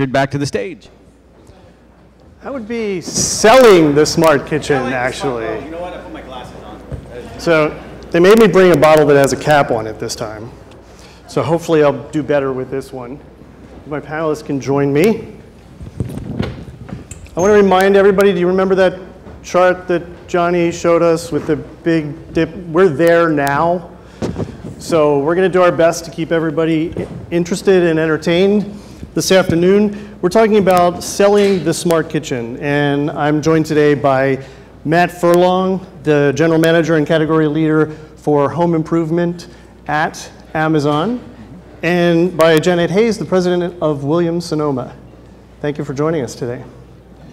Richard back to the stage. That would be selling the smart kitchen, actually. Oh, you know what? I put my glasses on. So they made me bring a bottle that has a cap on it this time. So hopefully I'll do better with this one. My panelists can join me. I want to remind everybody, do you remember that chart that Johnny showed us with the big dip? We're there now. So we're going to do our best to keep everybody interested and entertained this afternoon. We're talking about selling the smart kitchen, and I'm joined today by Matt Furlong, the general manager and category leader for home improvement at Amazon, and by Janet Hayes, the president of Williams-Sonoma. Thank you for joining us today.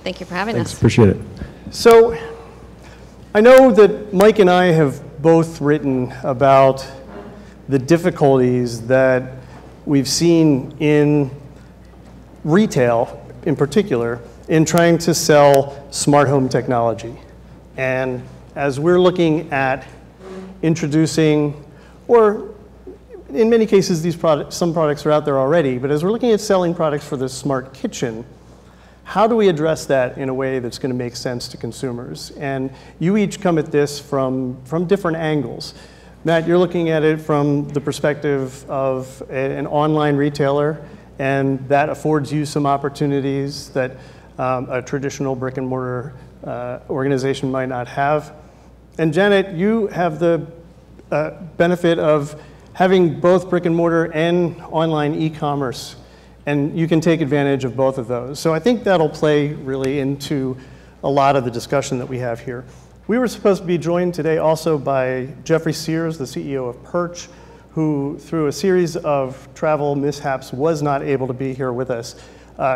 Thank you for having us. Appreciate it. So I know that Mike and I have both written about the difficulties that we've seen in retail, in particular, in trying to sell smart home technology. And as we're looking at introducing, or in many cases these products, some products are out there already, but as we're looking at selling products for the smart kitchen, how do we address that in a way that's going to make sense to consumers? And you each come at this from different angles. Matt, you're looking at it from the perspective of an online retailer, and that affords you some opportunities that a traditional brick and mortar organization might not have. And Janet, you have the benefit of having both brick and mortar and online e-commerce, and you can take advantage of both of those. So I think that'll play really into a lot of the discussion that we have here. We were supposed to be joined today also by Jeffrey Sears, the CEO of Perch, who through a series of travel mishaps was not able to be here with us.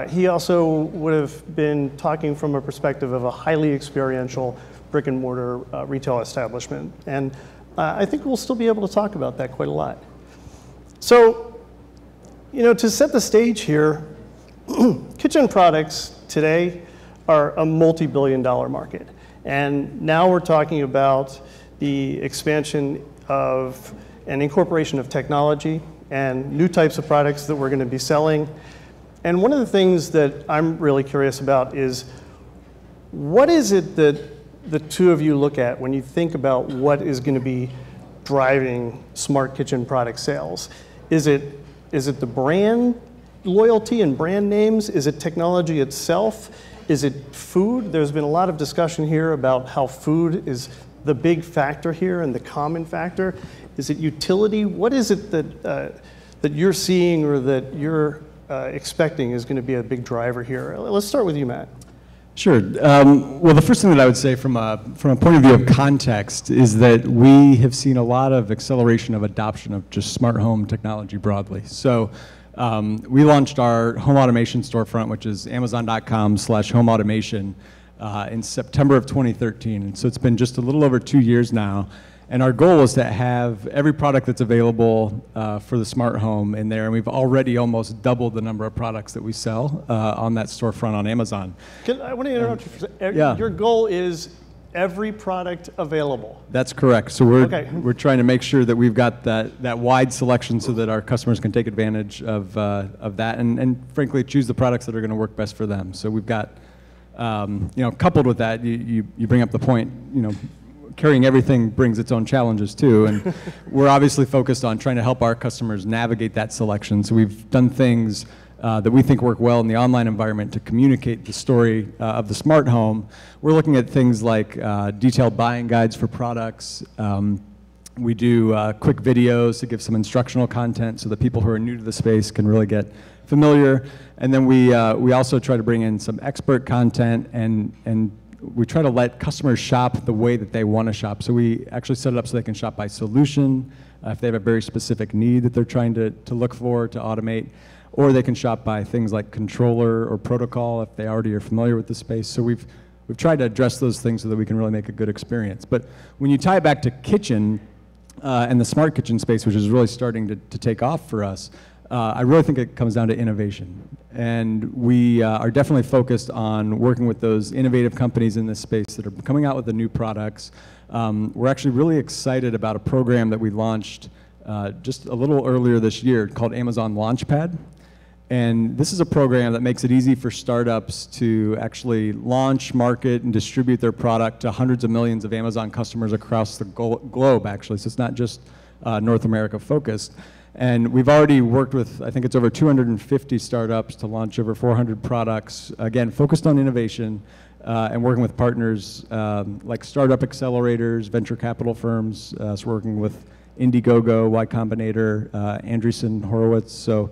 He also would have been talking from a perspective of a highly experiential brick and mortar retail establishment. And I think we'll still be able to talk about that quite a lot. So, you know, to set the stage here, kitchen products today are a multi-billion-dollar market. And now we're talking about the expansion of an incorporation of technology and new types of products that we're going to be selling. And one of the things that I'm really curious about is, what is it that the two of you look at when you think about what is going to be driving smart kitchen product sales? Is it the brand loyalty and brand names? Is it technology itself? Is it food? There's been a lot of discussion here about how food is the big factor here and the common factor. Is it utility? What is it that you're seeing or that you're expecting is going to be a big driver here? Let's start with you, Matt. Sure. Well, the first thing that I would say from a point of view of context is that we have seen a lot of acceleration of adoption of just smart home technology broadly. So we launched our home automation storefront, which is amazon.com/homeautomation, in September of 2013. And so it's been just a little over 2 years now. And our goal is to have every product that's available for the smart home in there. And we've already almost doubled the number of products that we sell on that storefront on Amazon. I want to interrupt you for a second. Yeah. Your goal is every product available. That's correct. So we're trying to make sure that we've got that wide selection so that our customers can take advantage of that and frankly choose the products that are going to work best for them. So we've got, you know, coupled with that, you bring up the point, you know, carrying everything brings its own challenges too, and we're obviously focused on trying to help our customers navigate that selection. So we've done things that we think work well in the online environment to communicate the story of the smart home. We're looking at things like detailed buying guides for products. We do quick videos to give some instructional content so that people who are new to the space can really get familiar. And then we also try to bring in some expert content, and we try to let customers shop the way that they want to shop. So we actually set it up so they can shop by solution, if they have a very specific need that they're trying to look for, to automate, or they can shop by things like controller or protocol if they already are familiar with the space. So we've tried to address those things so that we can really make a good experience. But when you tie it back to kitchen and the smart kitchen space, which is really starting to take off for us, I really think it comes down to innovation. And we are definitely focused on working with those innovative companies in this space that are coming out with the new products. We're actually really excited about a program that we launched just a little earlier this year called Amazon Launchpad. And this is a program that makes it easy for startups to actually launch, market, and distribute their product to hundreds of millions of Amazon customers across the globe, actually. So it's not just North America focused. And we've already worked with, I think it's over 250 startups to launch over 400 products, again, focused on innovation and working with partners like startup accelerators, venture capital firms. So we're working with Indiegogo, Y Combinator, Andreessen Horowitz. So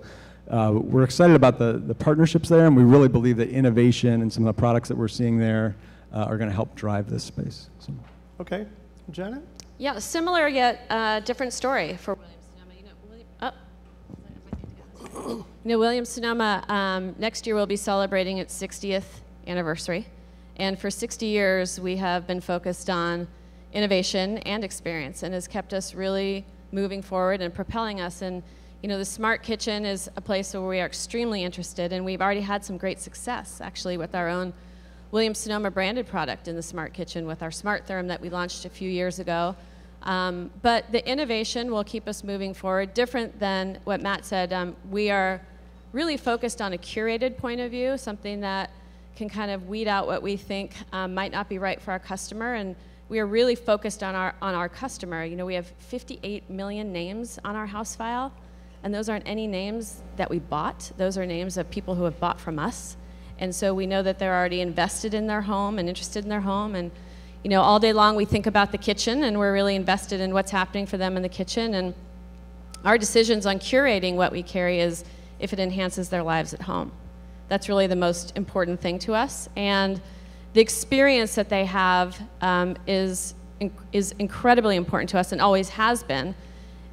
we're excited about the partnerships there, and we really believe that innovation and some of the products that we're seeing there are going to help drive this space. So. Okay, Janet? Yeah, similar yet different story for Williams-Sonoma. Williams-Sonoma next year will be celebrating its 60th anniversary, and for 60 years we have been focused on innovation and experience, and has kept us really moving forward and propelling us. And the smart kitchen is a place where we are extremely interested, and we've already had some great success actually with our own Williams-Sonoma branded product in the smart kitchen with our Smart Therm that we launched a few years ago. But the innovation will keep us moving forward. Different than what Matt said, we are really focused on a curated point of view, something that can kind of weed out what we think might not be right for our customer. And we are really focused on our customer. We have 58 million names on our house file, and those aren't any names that we bought. Those are names of people who have bought from us. And so we know that they're already invested in their home and interested in their home. And all day long we think about the kitchen, and we're really invested in what's happening for them in the kitchen. And our decisions on curating what we carry is if it enhances their lives at home. That's really the most important thing to us. And the experience that they have is incredibly important to us and always has been.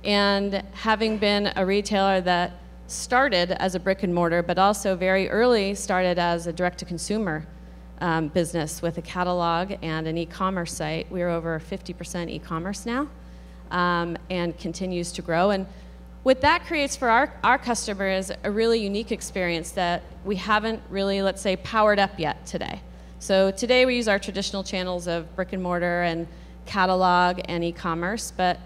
And having been a retailer that started as a brick and mortar, but also very early started as a direct-to-consumer business with a catalog and an e-commerce site. We're over 50% e-commerce now, and continues to grow. And what that creates for our customer is a really unique experience that we haven't really, let's say, powered up yet today. So today we use our traditional channels of brick and mortar and catalog and e-commerce, but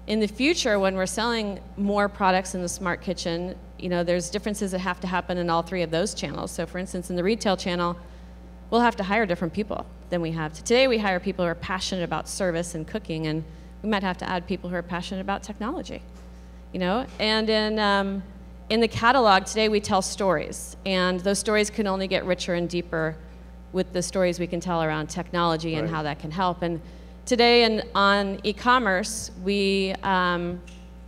in the future, when we're selling more products in the smart kitchen, there's differences that have to happen in all three of those channels. So for instance, in the retail channel, we'll have to hire different people than we have. Today we hire people who are passionate about service and cooking, and we might have to add people who are passionate about technology. And in the catalog today we tell stories, and those stories can only get richer and deeper with the stories we can tell around technology and how that can help. And today on e-commerce, we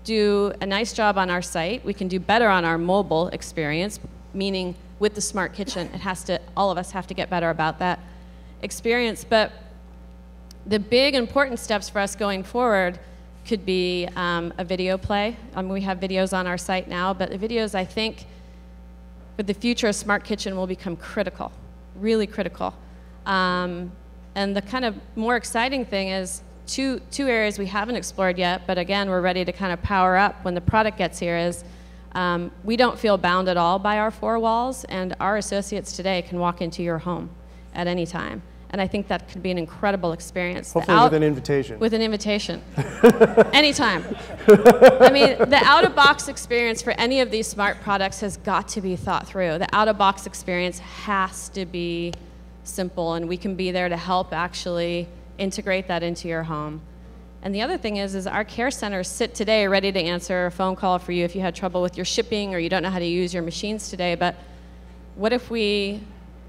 do a nice job on our site. We can do better on our mobile experience, meaning with the smart kitchen, all of us have to get better about that experience. But the big important steps for us going forward could be a video play. We have videos on our site now, but the videos, I think, for the future of smart kitchen will become critical, really critical. And the kind of more exciting thing is two areas we haven't explored yet, but again, we're ready to kind of power up when the product gets here is we don't feel bound at all by our four walls, and our associates today can walk into your home at any time. And I think that could be an incredible experience. Hopefully with an invitation. With an invitation. Anytime. I mean, the out-of-box experience for any of these smart products has got to be thought through. The out-of-box experience has to be simple, and we can be there to help actually integrate that into your home. And the other thing is our care centers sit today ready to answer a phone call for you if you had trouble with your shipping or you don't know how to use your machines today. But what if we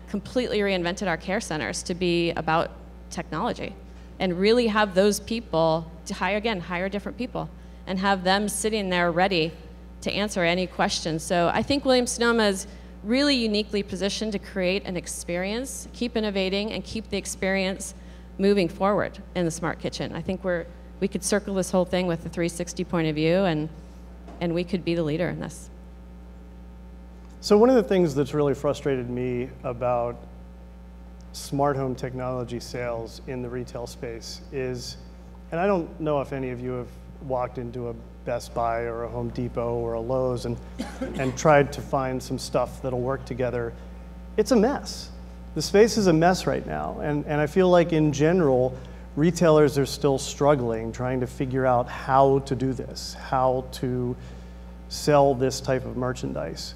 completely reinvented our care centers to be about technology and really have those people to hire different people and have them sitting there ready to answer any questions. So I think Williams-Sonoma is really uniquely positioned to create an experience, keep innovating, and keep the experience moving forward in the smart kitchen. I think we could circle this whole thing with a 360 point of view, and we could be the leader in this. So one of the things that's really frustrated me about smart home technology sales in the retail space is, and I don't know if any of you have walked into a Best Buy or a Home Depot or a Lowe's and tried to find some stuff that'll work together. It's a mess. The space is a mess right now, and I feel like in general, retailers are still struggling trying to figure out how to do this, how to sell this type of merchandise.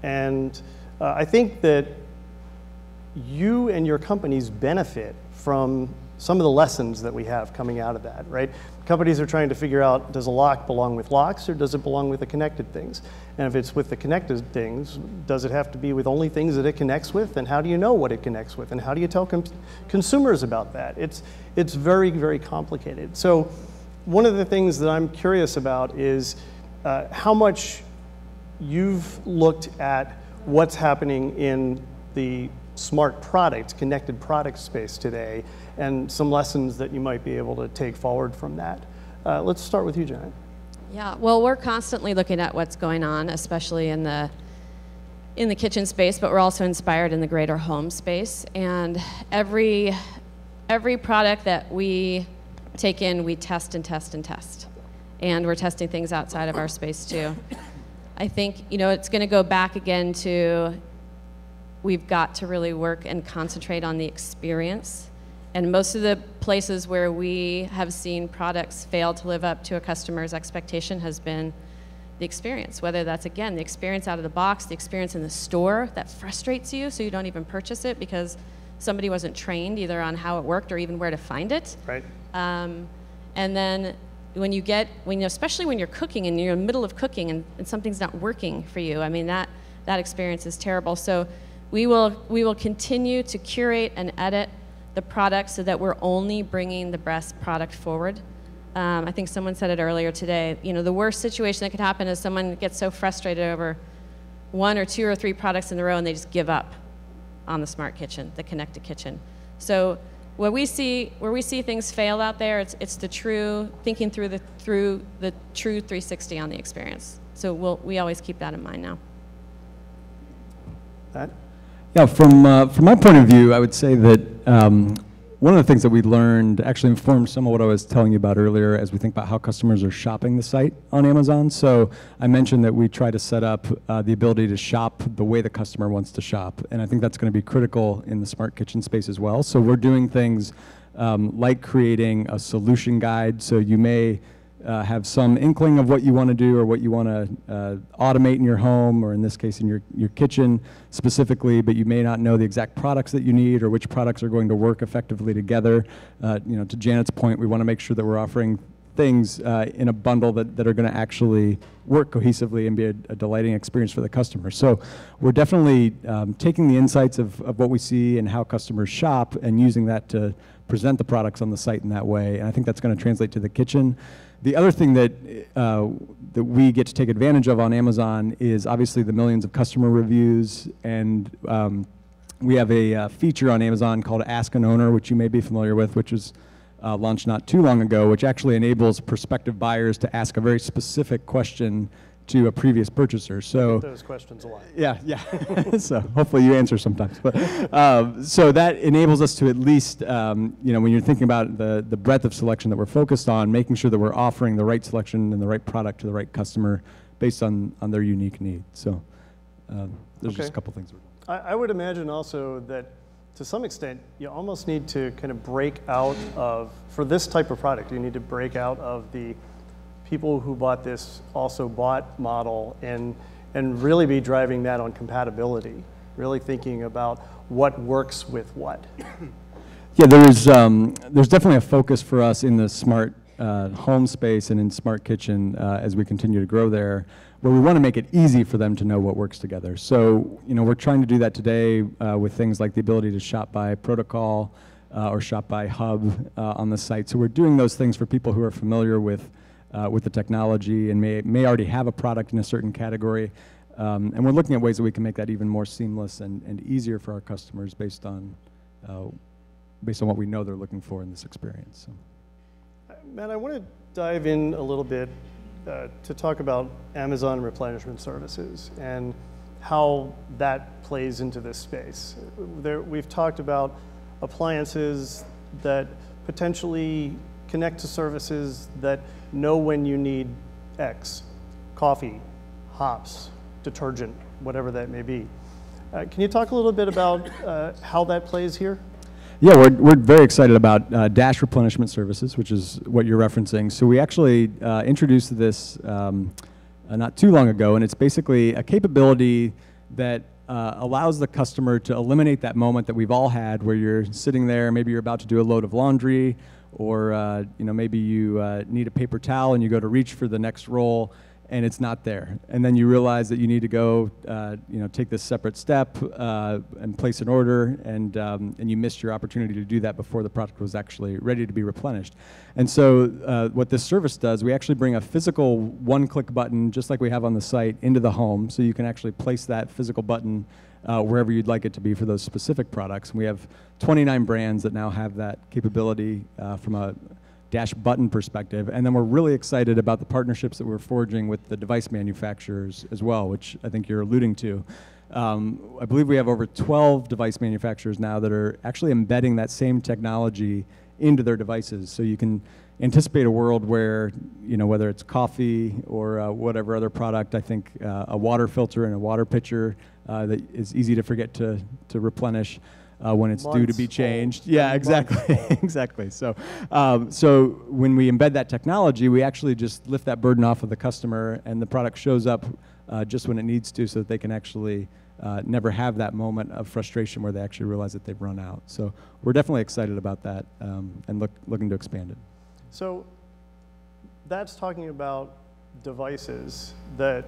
And I think that you and your companies benefit from some of the lessons that we have coming out of that, right? Companies are trying to figure out, does a lock belong with locks or does it belong with the connected things? And if it's with the connected things, does it have to be with only things that it connects with? And how do you know what it connects with? And how do you tell consumers about that? It's very, very complicated. So one of the things that I'm curious about is how much you've looked at what's happening in the smart products, connected product space today, and some lessons that you might be able to take forward from that. Let's start with you, Janet. Yeah, well, we're constantly looking at what's going on, especially in the kitchen space, but we're also inspired in the greater home space. And every product that we take in, we test and test and test. And we're testing things outside of our space too. I think, it's going to go back again to we've got to really work and concentrate on the experience. And most of the places where we have seen products fail to live up to a customer's expectation has been the experience, whether that's, again, the experience out of the box, the experience in the store that frustrates you so you don't even purchase it because somebody wasn't trained either on how it worked or even where to find it. Right. And then especially when you're cooking and you're in the middle of cooking and something's not working for you, I mean, that experience is terrible. So we will continue to curate and edit the product so that we're only bringing the best product forward. I think someone said it earlier today, the worst situation that could happen is someone gets so frustrated over 1 or 2 or 3 products in a row and they just give up on the smart kitchen, the connected kitchen. So where we see things fail out there, it's the true thinking through the true 360 on the experience. So we always keep that in mind now. Pat? Yeah, from my point of view, I would say that one of the things that we learned actually informed some of what I was telling you about earlier as we think about how customers are shopping the site on Amazon. So I mentioned that we try to set up the ability to shop the way the customer wants to shop. And I think that's going to be critical in the smart kitchen space as well. So we're doing things like creating a solution guide. So you may have some inkling of what you want to do or what you want to automate in your home, or in this case in your kitchen specifically, but you may not know the exact products that you need or which products are going to work effectively together. To Janet's point, we want to make sure that we're offering things in a bundle that are going to actually work cohesively and be a delighting experience for the customer. So we're definitely taking the insights of what we see and how customers shop and using that to present the products on the site in that way. And I think that's going to translate to the kitchen. The other thing that we get to take advantage of on Amazon is obviously the millions of customer reviews, and we have a feature on Amazon called Ask an Owner, which you may be familiar with, which was launched not too long ago, which actually enables prospective buyers to ask a very specific question to a previous purchaser. So I get those questions a lot. Yeah. So hopefully you answer sometimes. But so that enables us to at least, when you're thinking about the breadth of selection that we're focused on, making sure that we're offering the right selection and the right product to the right customer based on their unique needs. So there's just a couple things we're doing. I would imagine also that to some extent, you almost need to kind of break out of, for this type of product, you need to break out of the people who bought this also bought model and really be driving that on compatibility, really thinking about what works with what. Yeah, there's definitely a focus for us in the smart home space and in smart kitchen as we continue to grow there, where we want to make it easy for them to know what works together. So, we're trying to do that today with things like the ability to shop by protocol or shop by hub on the site. So we're doing those things for people who are familiar with the technology and may already have a product in a certain category. And we're looking at ways that we can make that even more seamless and easier for our customers based on what we know they're looking for in this experience. So. Matt, I want to dive in a little bit to talk about Amazon replenishment services and how that plays into this space. We've talked about appliances that potentially connect to services that know when you need X, coffee, hops, detergent, whatever that may be. Can you talk a little bit about how that plays here? Yeah, we're very excited about Dash replenishment services, which is what you're referencing. So we actually introduced this not too long ago, and it's basically a capability that allows the customer to eliminate that moment that we've all had where you're sitting there, maybe you're about to do a load of laundry, or maybe you need a paper towel and you go to reach for the next roll and it's not there. And then you realize that you need to go take this separate step and place an order, and you missed your opportunity to do that before the product was actually ready to be replenished. And so what this service does, we actually bring a physical one-click button, just like we have on the site, into the home, so you can actually place that physical button wherever you'd like it to be for those specific products. And we have 29 brands that now have that capability from a dash button perspective. And then we're really excited about the partnerships that we're forging with the device manufacturers as well, which I think you're alluding to. I believe we have over 12 device manufacturers now that are actually embedding that same technology into their devices. So you can anticipate a world where, whether it's coffee or whatever other product, I think a water filter and a water pitcher that is easy to forget to replenish when it's due to be changed. Yeah, exactly, exactly. So, so when we embed that technology, we actually just lift that burden off of the customer, and the product shows up just when it needs to, so that they can actually never have that moment of frustration where they actually realize that they've run out. So we're definitely excited about that and looking to expand it. So that's talking about devices that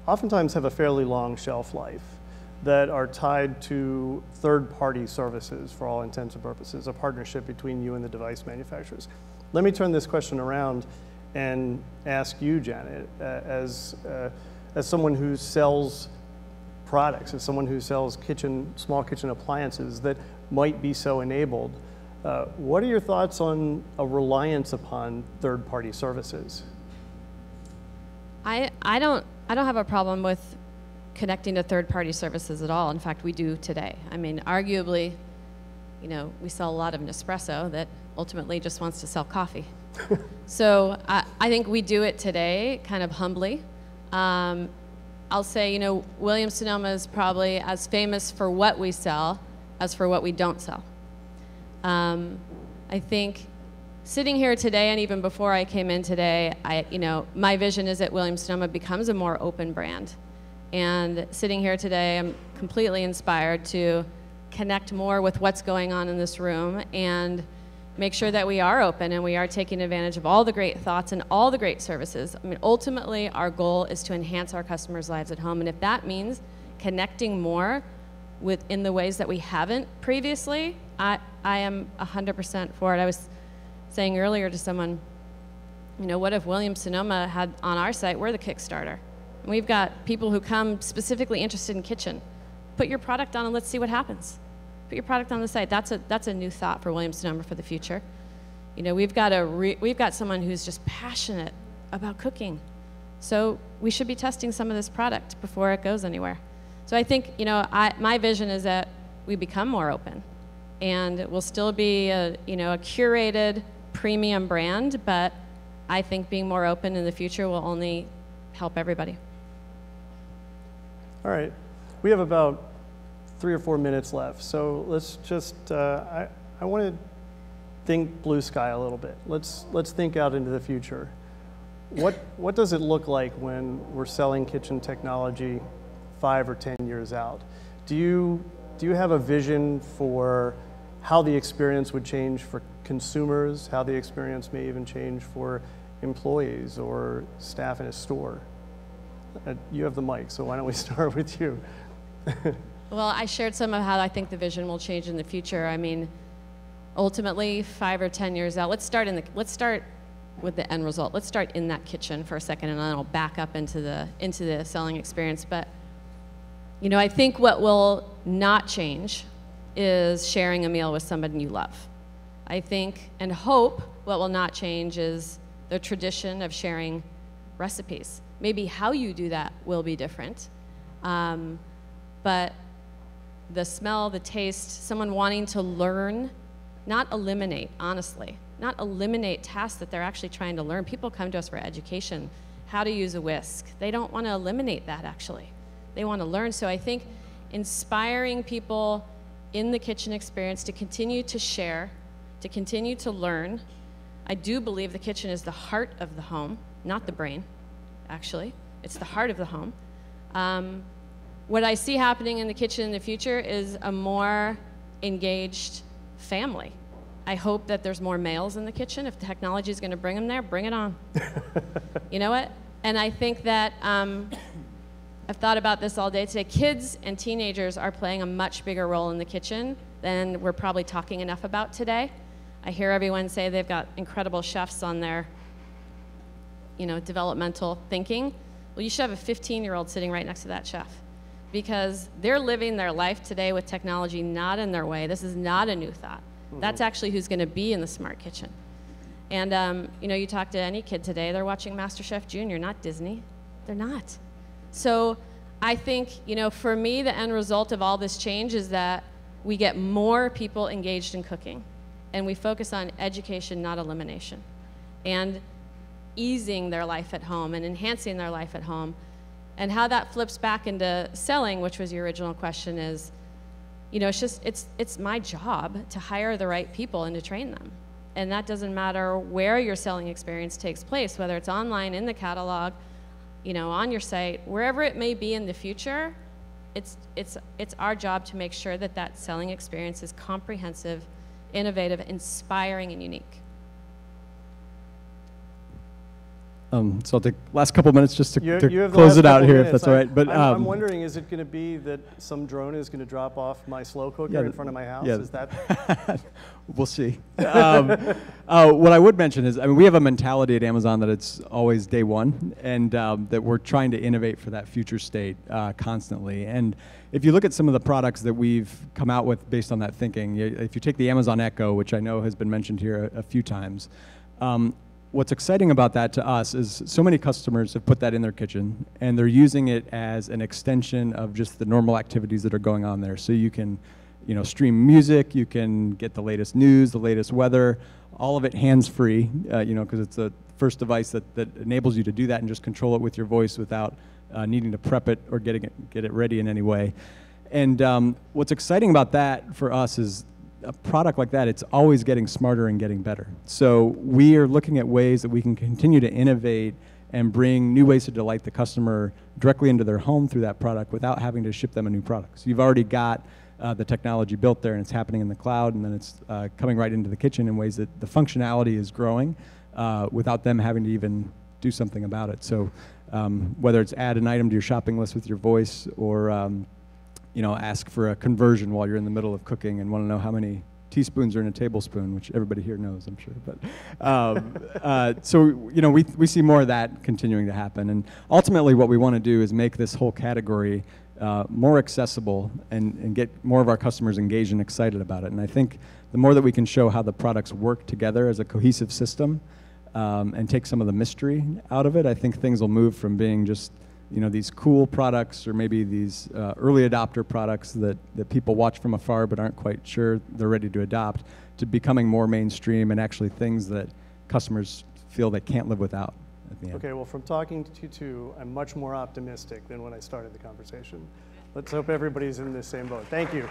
oftentimes have a fairly long shelf life, that are tied to third-party services for all intents and purposes, a partnership between you and the device manufacturers. Let me turn this question around and ask you, Janet, as someone who sells products, as someone who sells small kitchen appliances that might be so enabled, what are your thoughts on a reliance upon third-party services? I don't have a problem with connecting to third-party services at all. In fact, we do today. I mean, arguably, we sell a lot of Nespresso that ultimately just wants to sell coffee. So I think we do it today kind of humbly. I'll say, Williams-Sonoma is probably as famous for what we sell as for what we don't sell. I think sitting here today, and even before I came in today, my vision is that Williams-Sonoma becomes a more open brand. And sitting here today, I'm completely inspired to connect more with what's going on in this room and make sure that we are open and we are taking advantage of all the great thoughts and all the great services. I mean, ultimately, our goal is to enhance our customers' lives at home. And if that means connecting more in the ways that we haven't previously, I am 100% for it. I was saying earlier to someone, what if Williams-Sonoma had on our site, we're the Kickstarter. And we've got people who come specifically interested in kitchen. Put your product on and let's see what happens. Put your product on the site. That's a new thought for Williams-Sonoma for the future. We've got someone who's just passionate about cooking. So we should be testing some of this product before it goes anywhere. So I think, my vision is that we become more open, and it will still be a curated premium brand, but I think being more open in the future will only help everybody. All right, we have about 3 or 4 minutes left, so let's just, I want to think blue sky a little bit. Let's think out into the future. What does it look like when we're selling kitchen technology 5 or 10 years out? Do you have a vision for how the experience would change for consumers, how the experience may even change for employees or staff in a store? You have the mic, so why don't we start with you? Well, I shared some of how I think the vision will change in the future. I mean, ultimately, 5 or 10 years out, let's start with the end result. Let's start in that kitchen for a second, and then I'll back up into the selling experience. But I think what will not change is sharing a meal with somebody you love. I think and hope what will not change is the tradition of sharing recipes. Maybe how you do that will be different, but the smell, the taste, someone wanting to learn, not eliminate, honestly, not eliminate tasks that they're actually trying to learn. People come to us for education, how to use a whisk. They don't want to eliminate that, actually. They want to learn. So I think inspiring people in the kitchen experience to continue to share, to continue to learn. I do believe the kitchen is the heart of the home, not the brain, actually. It's the heart of the home. what I see happening in the kitchen in the future is a more engaged family. I hope that there's more males in the kitchen. If technology is going to bring them there, bring it on. You know what? And I think that I've thought about this all day today. Kids and teenagers are playing a much bigger role in the kitchen than we're probably talking enough about today. I hear everyone say they've got incredible chefs on their, developmental thinking. Well, you should have a 15-year-old sitting right next to that chef, because they're living their life today with technology not in their way. This is not a new thought. That's actually who's going to be in the smart kitchen. And you talk to any kid today, they're watching MasterChef Junior, not Disney. They're not. So I think, for me, the end result of all this change is that we get more people engaged in cooking, and we focus on education, not elimination, and easing their life at home and enhancing their life at home. And how that flips back into selling, which was your original question, is, it's my job to hire the right people and to train them. And that doesn't matter where your selling experience takes place, whether it's online, in the catalog, on your site, wherever it may be in the future. It's our job to make sure that that selling experience is comprehensive, innovative, inspiring, and unique. So I'll take last couple minutes just to You have the close last it out couple here, minutes. if that's all right. But I'm wondering, is it going to be that some drone is going to drop off my slow cooker in front of my house? Yeah. Is that? We'll see. What I would mention is, we have a mentality at Amazon that it's always day one, and that we're trying to innovate for that future state constantly. And if you look at some of the products that we've come out with based on that thinking, if you take the Amazon Echo, which I know has been mentioned here a few times, what's exciting about that to us is so many customers have put that in their kitchen, and they're using it as an extension of just the normal activities that are going on there. So you can, stream music, you can get the latest news, the latest weather, all of it hands-free, because it's the first device that enables you to do that and just control it with your voice without needing to prep it or get it ready in any way. And what's exciting about that for us is a product like that, it's always getting smarter and getting better. So we are looking at ways that we can continue to innovate and bring new ways to delight the customer directly into their home through that product without having to ship them a new product. So you've already got the technology built there, and it's happening in the cloud, and then it's coming right into the kitchen in ways that the functionality is growing without them having to even do something about it. So whether it's add an item to your shopping list with your voice, or ask for a conversion while you're in the middle of cooking and want to know how many teaspoons are in a tablespoon, which everybody here knows, I'm sure. But so we see more of that continuing to happen. And ultimately, what we want to do is make this whole category more accessible and get more of our customers engaged and excited about it. And I think the more that we can show how the products work together as a cohesive system and take some of the mystery out of it, I think things will move from being just these cool products, or maybe these early adopter products that people watch from afar but aren't quite sure they're ready to adopt, to becoming more mainstream and actually things that customers feel they can't live without at the end. Okay, well, from talking to you two, I'm much more optimistic than when I started the conversation. Let's hope everybody's in the same boat. Thank you.